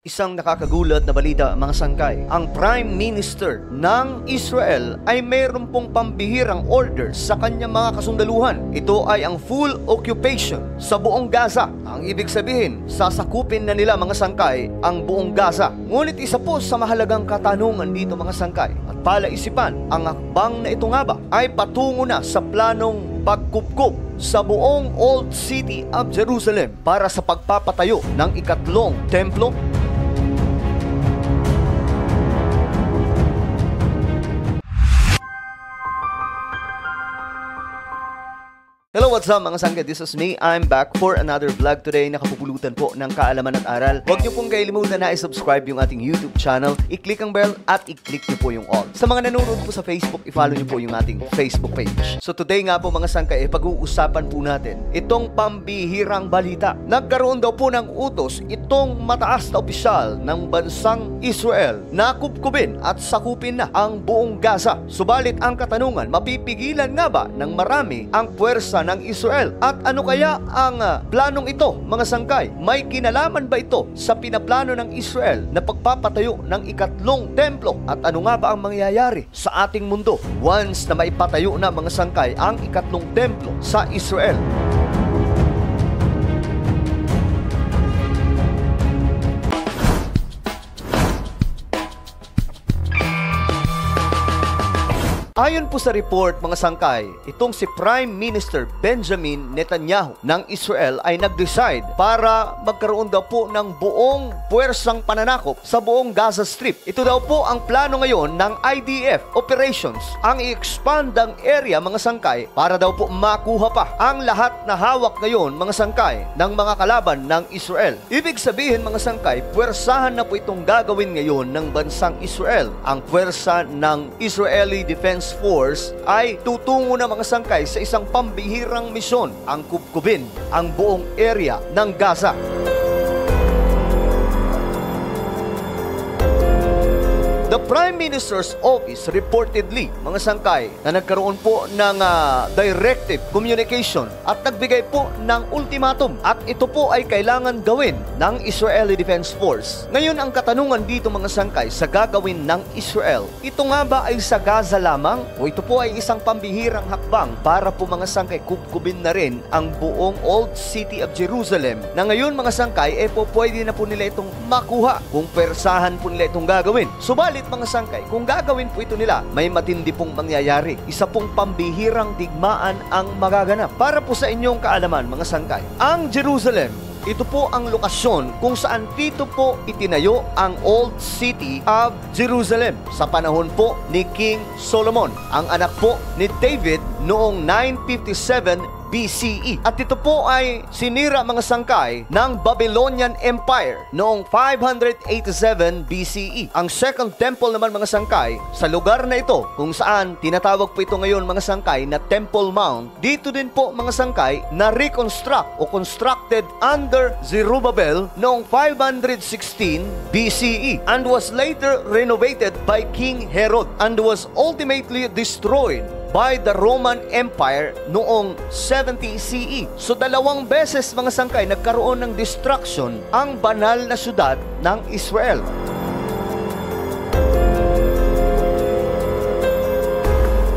Isang nakakagulat na balita, mga sangkay. Ang Prime Minister ng Israel ay mayroon pong pambihirang order sa kanyang mga kasundaluhan. Ito ay ang full occupation sa buong Gaza. Ang ibig sabihin, sasakupin na nila, mga sangkay, ang buong Gaza. Ngunit isa po sa mahalagang katanungan dito, mga sangkay, at palaisipan, ang hakbang na ito nga ba ay patungo na sa planong pagkupkup sa buong Old City of Jerusalem para sa pagpapatayo ng ikatlong templo? Hello, what's up mga sangkay? This is me. I'm back for another vlog today. Nakapupulutan po ng kaalaman at aral. Huwag niyo pong kailimutan na i-subscribe yung ating YouTube channel, i-click ang bell at i-click niyo po yung all. Sa mga nanonood po sa Facebook, i-follow niyo po yung ating Facebook page. So today nga po mga sangkay, pag-uusapan po natin itong pambihirang balita. Nagkaroon daw po ng utos itong mataas na opisyal ng bansang Israel na kupkubin at sakupin na ang buong Gaza. Subalit ang katanungan, mapipigilan nga ba ng marami ang puwersa ng Israel? At ano kaya ang planong ito, mga sangkay? May kinalaman ba ito sa pinaplano ng Israel na pagpapatayo ng ikatlong templo? At ano nga ba ang mangyayari sa ating mundo once na maipatayo na, mga sangkay, ang ikatlong templo sa Israel? Ayon po sa report, mga sangkay, itong si Prime Minister Benjamin Netanyahu ng Israel ay nag-decide para magkaroon daw po ng buong puwersang pananakop sa buong Gaza Strip. Ito daw po ang plano ngayon ng IDF operations, ang i-expand ang area, mga sangkay, para daw po makuha pa ang lahat na hawak ngayon, mga sangkay, ng mga kalaban ng Israel. Ibig sabihin, mga sangkay, puwersahan na po itong gagawin ngayon ng bansang Israel. Ang puwersa ng Israeli Defense Force ay tutungo na, mga sangkay, sa isang pambihirang misyon, ang kupkubin ang buong area ng Gaza. The Prime Minister's Office reportedly, mga sangkay, na nagkaroon po ng directive communication at nagbigay po ng ultimatum, at ito po ay kailangan gawin ng Israeli Defense Force. Ngayon, ang katanungan dito, mga sangkay, sa gagawin ng Israel, ito nga ba ay sa Gaza lamang o ito po ay isang pambihirang hakbang para po, mga sangkay, kubkubin na rin ang buong Old City of Jerusalem, na ngayon, mga sangkay, po pwede na po nila itong makuha kung persahan po nila itong gagawin. Subalit, mga sangkay, kung gagawin po ito nila, may matindi pong mangyayari. Isa pong pambihirang digmaan ang magaganap. Para po sa inyong kaalaman, mga sangkay, ang Jerusalem, ito po ang lokasyon kung saan dito po itinayo ang Old City of Jerusalem sa panahon po ni King Solomon, ang anak po ni David noong 957 BCE. At ito po ay sinira, mga sangkay, ng Babylonian Empire noong 587 BCE. Ang Second Temple naman, mga sangkay, sa lugar na ito kung saan tinatawag po ito ngayon, mga sangkay, na Temple Mount, dito din po, mga sangkay, na reconstruct o constructed under Zerubbabel noong 516 BCE and was later renovated by King Herod and was ultimately destroyed by the Roman Empire noong 70 CE. So dalawang beses, mga sangkay, nagkaroon ng destruction ang banal na syudad ng Israel.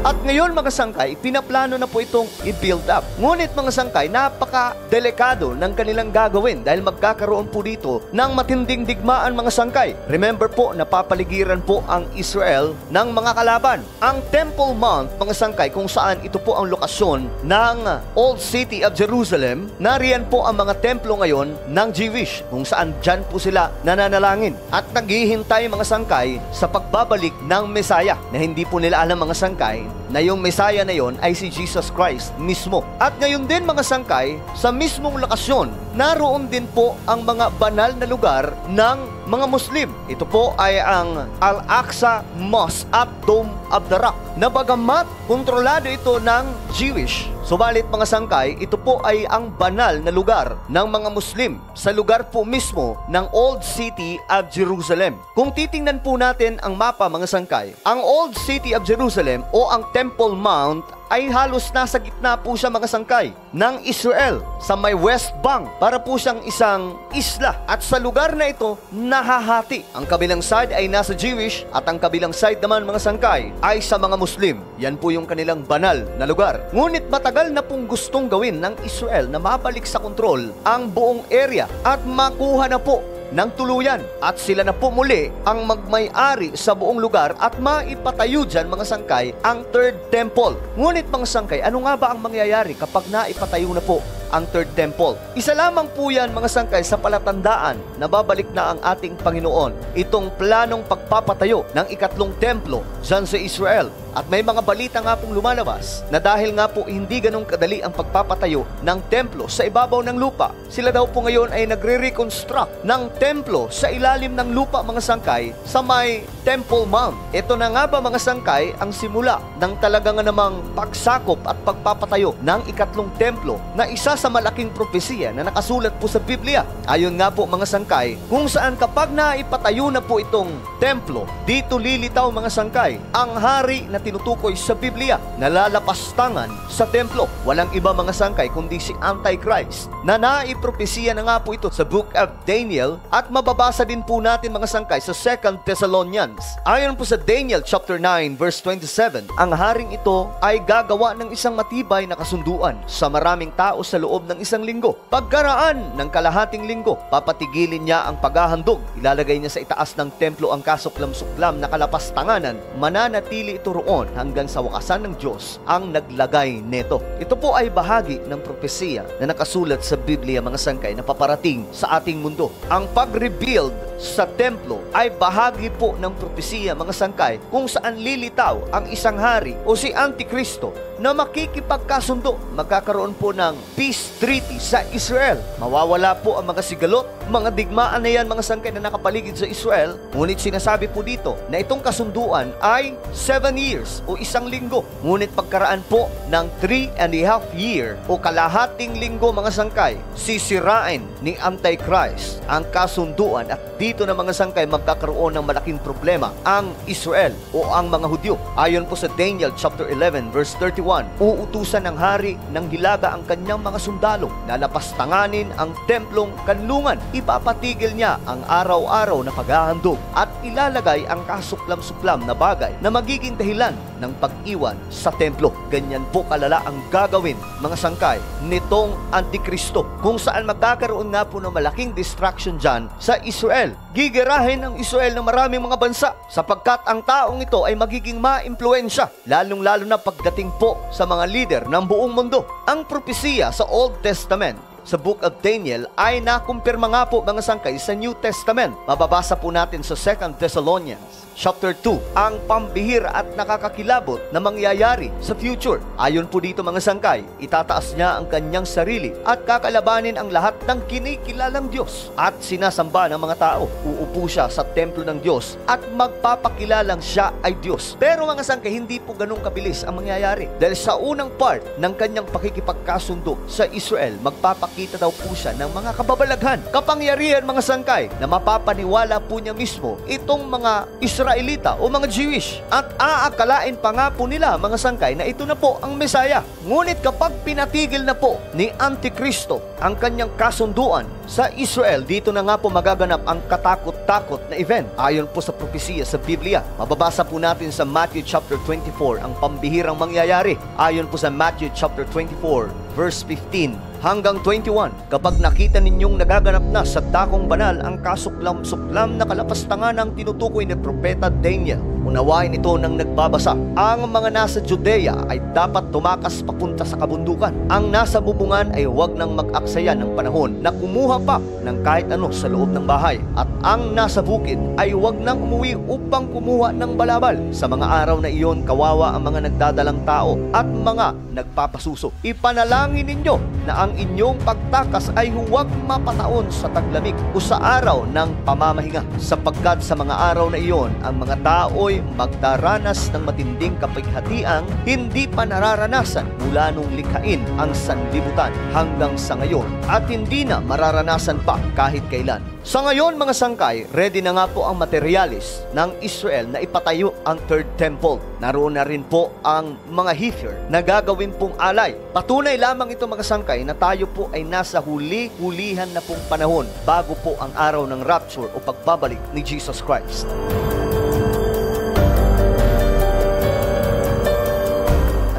At ngayon, mga sangkay, pinaplano na po itong i-build up. Ngunit, mga sangkay, napaka-delikado ng kanilang gagawin dahil magkakaroon po dito ng matinding digmaan, mga sangkay. Remember po, napapaligiran po ang Israel ng mga kalaban. Ang Temple Mount, mga sangkay, kung saan ito po ang lokasyon ng Old City of Jerusalem, nariyan po ang mga templo ngayon ng Jewish, kung saan dyan po sila nananalangin. At naghihintay, mga sangkay, sa pagbabalik ng Mesaya, na hindi po nila alam, mga sangkay, na yung Messiah na yon ay si Jesus Christ mismo. At ngayon din, mga sangkay, sa mismong lokasyon, naroon din po ang mga banal na lugar ng mga Muslim. Ito po ay ang Al-Aqsa Mosque at Dome of the Rock, na bagamat kontrolado ito ng Jewish, subalit, mga sangkay, ito po ay ang banal na lugar ng mga Muslim sa lugar po mismo ng Old City of Jerusalem. Kung titingnan po natin ang mapa, mga sangkay, ang Old City of Jerusalem o ang Temple Mount ay halos nasa gitna po siya mga sangkay ng Israel sa may West Bank. Para po siyang isang isla. At sa lugar na ito, nahahati. Ang kabilang side ay nasa Jewish at ang kabilang side naman mga sangkay ay sa mga Muslim. Yan po yung kanilang banal na lugar. Ngunit matagal na pong gustong gawin ng Israel na mabalik sa kontrol ang buong area at makuha na po ng tuluyan. At sila na po muli ang magmay-ari sa buong lugar at maipatayo dyan mga sangkay ang third temple. Ngunit mga sangkay, ano nga ba ang mangyayari kapag naipatayo na po ang third temple? Isa lamang po yan mga sangkay sa palatandaan na babalik na ang ating Panginoon. Itong planong pagpapatayo ng ikatlong templo dyan sa Israel. At may mga balita nga pong lumalabas na dahil nga po hindi ganun kadali ang pagpapatayo ng templo sa ibabaw ng lupa, sila daw po ngayon ay nagre-reconstruct ng templo sa ilalim ng lupa mga sangkay sa may Temple Mount. Ito na nga ba mga sangkay ang simula ng talagang namang pagsakop at pagpapatayo ng ikatlong templo na isa sa malaking propesiya na nakasulat po sa Biblia. Ayon nga po mga sangkay, kung saan kapag naipatayo na po itong templo, dito lilitaw mga sangkay ang hari na tinutukoy sa Biblia na lalapastangan sa templo. Walang iba mga sangkay kundi si Antichrist na naipropesiya na nga po ito sa Book of Daniel at mababasa din po natin mga sangkay sa 2 Thessalonians. Ayon po sa Daniel chapter 9 verse 27, ang haring ito ay gagawa ng isang matibay na kasunduan sa maraming tao sa loob ng isang linggo. Pagkaraan ng kalahating linggo, papatigilin niya ang paghahandog. Ilalagay niya sa itaas ng templo ang kasuklam-suklam na kalapastanganan. Mananatili ito roon hanggang sa wakasan ng Diyos ang naglagay neto. Ito po ay bahagi ng propesiya na nakasulat sa Biblia mga sangkay na paparating sa ating mundo. Ang pag-rebuild sa templo ay bahagi po ng propesiya mga sangkay kung saan lilitaw ang isang hari o si Antikristo na makikipagkasundo. Magkakaroon po ng peace treaty sa Israel. Mawawala po ang mga sigalot, mga digmaan na yan mga sangkay na nakapaligid sa Israel. Ngunit sinasabi po dito na itong kasunduan ay 7 years o isang linggo. Ngunit pagkaraan po ng 3.5 year o kalahating linggo mga sangkay, sisirain ni Antichrist ang kasunduan at dito na mga sangkay magkakaroon ng malaking problema ang Israel o ang mga Hudyo. Ayon po sa Daniel chapter 11 verse 31, uutusan ng hari ng hilaga ang kanyang mga sundalo na lapastanganin ang templong kanlungan. Ipapatigil niya ang araw-araw na paghahandog at ilalagay ang kasuklam-suklam na bagay na magiging dahilan ng pag-iwan sa templo. Ganyan po kalala ang gagawin mga sangkay nitong Antikristo, kung saan magkakaroon nga po ng malaking distraction dyan sa Israel. Gigirahin ang Israel ng maraming mga bansa sapagkat ang taong ito ay magiging ma-impluensya, lalong-lalo na pagdating po sa mga leader ng buong mundo. Ang propesiya sa Old Testament sa Book of Daniel ay nakumpirma nga po mga sangkay sa New Testament. Mababasa po natin sa 2 Thessalonians chapter 2 ang pambihira at nakakakilabot na mangyayari sa future. Ayon po dito mga sangkay, itataas niya ang kanyang sarili at kakalabanin ang lahat ng kinikilalang Diyos at sinasamba ng mga tao. Uupo siya sa templo ng Diyos at magpapakilalang siya ay Diyos. Pero mga sangkay, hindi po ganun kabilis ang mangyayari. Dahil sa unang part ng kanyang pakikipagkasundo sa Israel, magpapakita daw po siya ng mga kababalaghan, kapangyarihan mga sangkay na mapapaniwala po niya mismo itong mga Israelita o mga Jewish at aakalain pa nga po nila mga sangkay na ito na po ang Mesaya. Ngunit kapag pinatigil na po ni Antikristo ang kanyang kasunduan sa Israel, dito na nga po magaganap ang katakot-takot na event. Ayon po sa propesiya sa Biblia, mababasa po natin sa Matthew chapter 24 ang pambihirang mangyayari. Ayon po sa Matthew chapter 24 verse 15 hanggang 21, kapag nakita ninyong nagaganap na sa dakong banal ang kasuklam-suklam na kalapastangan ng tinutukoy ni Propeta Daniel, unawain ito ng nagbabasa. Ang mga nasa Judea ay dapat tumakas papunta sa kabundukan. Ang nasa bubungan ay huwag nang mag-aksaya ng panahon na kumuha pa ng kahit ano sa loob ng bahay. At ang nasa bukid ay huwag nang umuwi upang kumuha ng balabal. Sa mga araw na iyon, kawawa ang mga nagdadalang tao at mga nagpapasuso. Ipanalangin ninyo na ang inyong pagtakas ay huwag mapataon sa taglamig o sa araw ng pamamahinga, sapagkat sa mga araw na iyon, ang mga tao po'y magdaranas ng matinding kapighatiang hindi pa nararanasan mula nung likhain ang sanlibutan hanggang sa ngayon at hindi na mararanasan pa kahit kailan. Sa ngayon mga sangkay, ready na nga po ang materyales ng Israel na ipatayo ang Third Temple. Naroon na rin po ang mga heifer na gagawin pong alay. Patunay lamang ito mga sangkay na tayo po ay nasa huli-hulihan na pong panahon bago po ang araw ng rapture o pagbabalik ni Jesus Christ.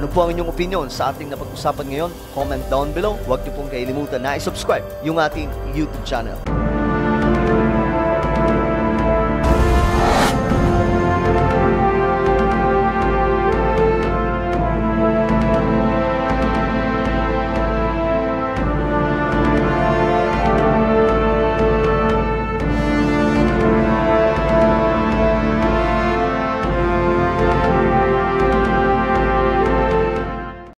Ano po ang inyong opinion sa ating napag-usapan ngayon? Comment down below. Huwag niyo pong kailimutan na i-subscribe yung ating YouTube channel.